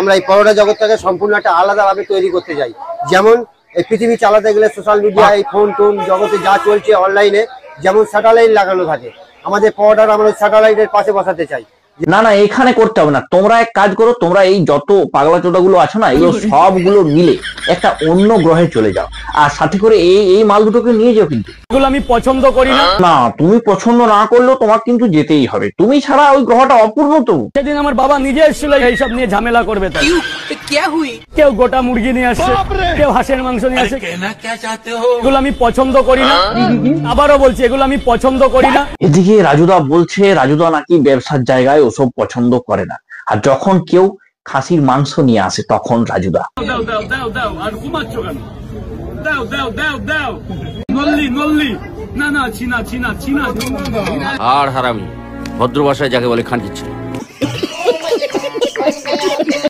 আমরা এই পরোটা জগৎটাকে সম্পূর্ণ একটা আলাদাভাবে তৈরি করতে চাই। যেমন এই পৃথিবী চালাতে গেলে সোশ্যাল মিডিয়া, এই ফোন টোন জগতে যা চলছে অনলাইনে, যেমন স্যাটেলাইট লাগানো থাকে, আমাদের পরোটার আমরা স্যাটেলাইটের পাশে বসাতে চাই। না না, এখানে করতে হবে না। তোমরা এক কাজ করো, তোমরা এই যত পাগলা চোদা গুলো আছো না, এগুলো সবগুলো মিলে একটা অন্য গ্রহে চলে যাও, আর সাথে করে এই মাল দুটোকে নিয়ে যাও। কিন্তু এগুলো আমি পছন্দ করি না। না, তুমি পছন্দ না করলেও তোমার কিন্তু যেতেই হবে, তুমি ছাড়া ওই গ্রহটা অপূর্ণ। তো সেদিন আমার বাবা নিজে এসেছিল এইসব নিয়ে ঝামেলা করবে, তাই কেউ গোটা মুরগি নিয়ে আসছে, কেউ হাঁসের মাংস নিয়ে আসছে। এগুলো আমি পছন্দ করি না। আবারও বলছি, এগুলো আমি পছন্দ করি না। এদিকে রাজুদা বলছে রাজুদা নাকি ব্যবসার জায়গায় ওসব পছন্দ করে না, আর যখন কেউ খাসির মাংস নিয়ে আসে তখন রাজুদা আর ঘুমাচ্ছ কেন? দাও দাও দাও দাও, নল্লি নল্লি, না না, চিনা চিনা চিনা। আর হারামি ভদ্র ভাষায় যাকে বলে খানকিচ্ছে।